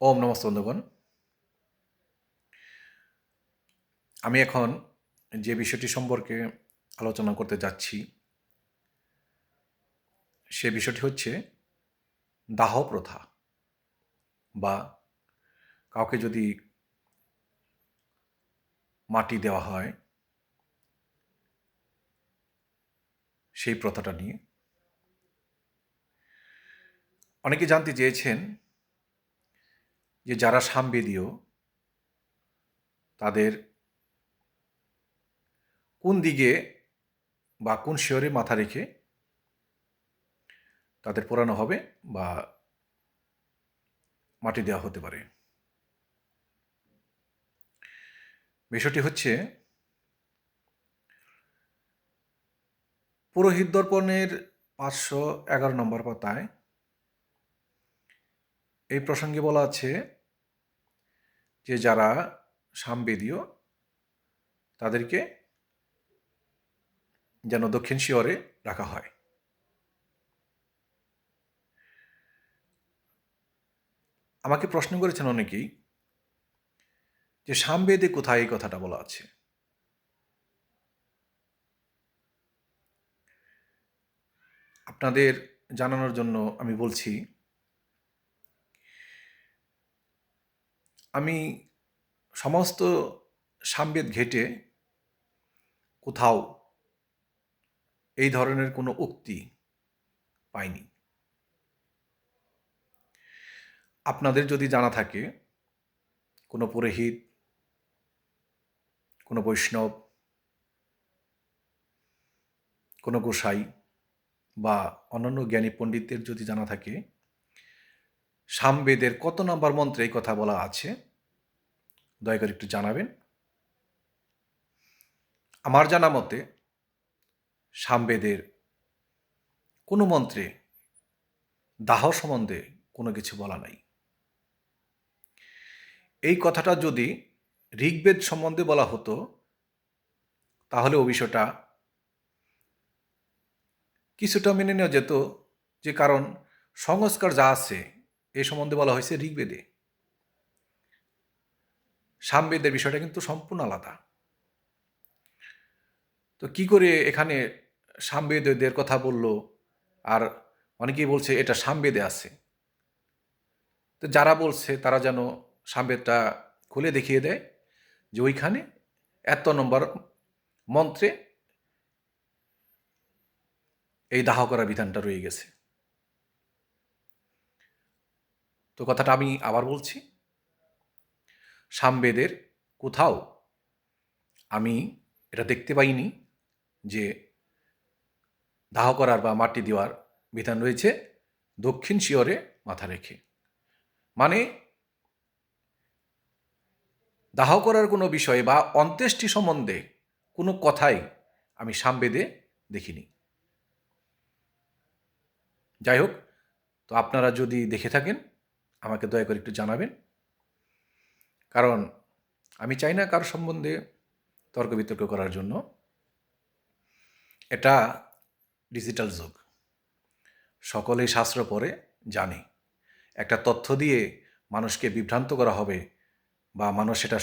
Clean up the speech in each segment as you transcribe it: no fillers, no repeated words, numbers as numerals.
ওম নমস্তে বন্ধুগণ। আমি এখন যে বিষয়টি সম্পর্কে আলোচনা করতে যাচ্ছি সে বিষয়টি হচ্ছে দাহ প্রথা, বা কাউকে যদি মাটি দেওয়া হয় সেই প্রথাটা নিয়ে। অনেকে জানতে চেয়েছেন যে যারা সামবেদীয় তাদের কোন দিকে বা কোন শিয়রে মাথা রেখে তাদের পোড়ানো হবে বা মাটি দেওয়া হতে পারে। বিষয়টি হচ্ছে পুরোহিত দর্পণের 511 নম্বর পাতায় এই প্রসঙ্গে বলা আছে যে যারা সামবেদীয় তাদেরকে যেন দক্ষিণ শিয়রে রাখা হয়। আমাকে প্রশ্ন করেছেন অনেকেই যে সামবেদে কোথায় এই কথাটা বলা আছে। আপনাদের জানানোর জন্য আমি বলছি, আমি সমস্ত সামবেদ ঘেটে কোথাও এই ধরনের কোনো উক্তি পাইনি। আপনাদের যদি জানা থাকে কোনো পুরোহিত, কোনো বৈষ্ণব, কোনো গোসাই বা অন্যান্য জ্ঞানী পণ্ডিতদের যদি জানা থাকে সামবেদের কত নম্বর মন্ত্রে এই কথা বলা আছে, দয়া করে একটু জানাবেন। আমার জানা মতে সামবেদের কোনো মন্ত্রে দাহ সম্বন্ধে কোনো কিছু বলা নাই। এই কথাটা যদি ঋগ্বেদ সম্বন্ধে বলা হতো তাহলে ও বিষয়টা কিছুটা মেনে নেওয়া যেত, যে কারণ সংস্কার যা আছে এই সম্বন্ধে বলা হয়েছে ঋগ্বেদে। সামবেদের বিষয়টা কিন্তু সম্পূর্ণ আলাদা। তো কি করে এখানে সামবেদের কথা বলল, আর অনেকেই বলছে এটা সামবেদে আছে। তো যারা বলছে তারা যেন সামবেদটা খুলে দেখিয়ে দেয় যে ওইখানে এত নম্বর মন্ত্রে এই দাহ করার বিধানটা রয়ে গেছে। তো কথাটা আমি আবার বলছি, সামবেদের কোথাও আমি এটা দেখতে পাইনি যে দাহ করার বা মাটি দেওয়ার বিধান রয়েছে দক্ষিণ শিয়রে মাথা রেখে। মানে দাহ করার কোনো বিষয়ে বা অন্ত্যেষ্টি সম্বন্ধে কোনো কথাই আমি সামবেদে দেখিনি। যাই হোক, তো আপনারা যদি দেখে থাকেন আমাকে দয়া করে একটু জানাবেন, কারণ আমি চাই না কারো সম্বন্ধে তর্ক বিতর্ক করার জন্য। এটা ডিজিটাল যুগ, সকলেই শাস্ত্র পড়ে জানে। একটা তথ্য দিয়ে মানুষকে বিভ্রান্ত করা হবে বা মানুষ সেটা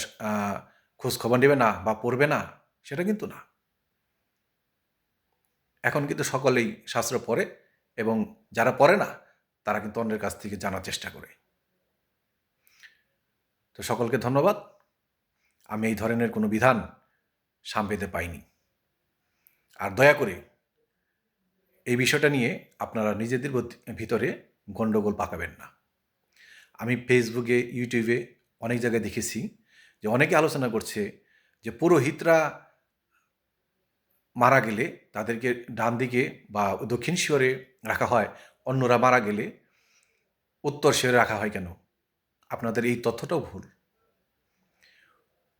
খোঁজ খবর নেবে না বা পড়বে না, সেটা কিন্তু না। এখন কিন্তু সকলেই শাস্ত্র পড়ে, এবং যারা পড়ে না তারা কিন্তু অন্যের কাছ থেকে জানার চেষ্টা করে। তো সকলকে ধন্যবাদ। আমি এই ধরনের কোনো বিধান সামবেদে পাইনি। আর দয়া করে এই বিষয়টা নিয়ে আপনারা নিজেদের ভিতরে গণ্ডগোল পাকাবেন না। আমি ফেসবুকে, ইউটিউবে অনেক জায়গায় দেখেছি যে অনেকে আলোচনা করছে যে পুরোহিতরা মারা গেলে তাদেরকে ডান দিকে বা দক্ষিণ শিয়রে রাখা হয়, অন্যরা মারা গেলে উত্তর শিয়রে রাখা হয় কেন? আপনাদের এই তথ্যটাও ভুল।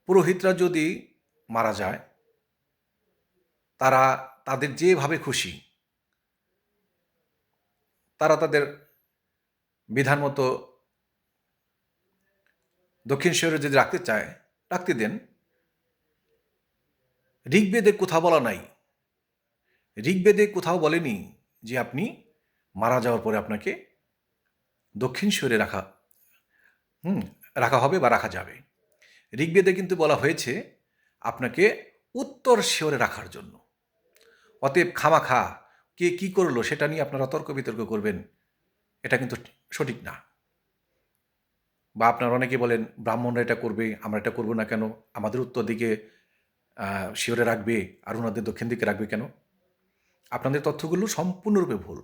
পুরোহিতরা যদি মারা যায় তারা তাদের যেভাবে খুশি তারা তাদের বিধান মতো দক্ষিণ শিয়রে যদি রাখতে চায় রাখতে দেন। ঋগ্বেদে কোথাও বলা নাই, ঋগ্বেদে কোথাও বলেনি যে আপনি মারা যাওয়ার পরে আপনাকে দক্ষিণ শিয়রে রাখা রাখা হবে বা রাখা যাবে। ঋগ্বেদে কিন্তু বলা হয়েছে আপনাকে উত্তর শিওরে রাখার জন্য। অতএব খামাখা কে কি করলো সেটা নিয়ে আপনারা তর্ক বিতর্ক করবেন, এটা কিন্তু সঠিক না। বা আপনারা অনেকে বলেন ব্রাহ্মণরা এটা করবে, আমরা এটা করবো না কেন, আমাদের উত্তর দিকে শিওরে রাখবে আর ওনাদের দক্ষিণ দিকে রাখবে কেন? আপনাদের তথ্যগুলো সম্পূর্ণরূপে ভুল।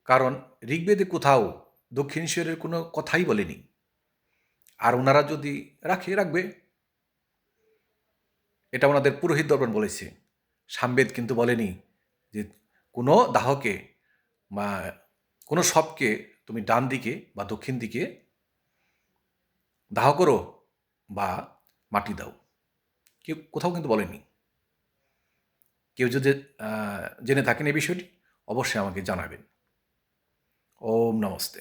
কারণ ঋগ্বেদে কোথাও দক্ষিণ শিওরের কোনো কথাই বলেনি। আর ওনারা যদি রাখবে, এটা ওনাদের পুরোহিত দর্পণ বলেছে। সামবেদ কিন্তু বলেনি যে কোনো দাহকে বা কোনো শবকে তুমি ডান দিকে বা দক্ষিণ দিকে দাহ করো বা মাটি দাও, কেউ কোথাও কিন্তু বলেনি। কেউ যদি জেনে থাকেন এই বিষয়টি অবশ্যই আমাকে জানাবেন। ওম নমস্তে।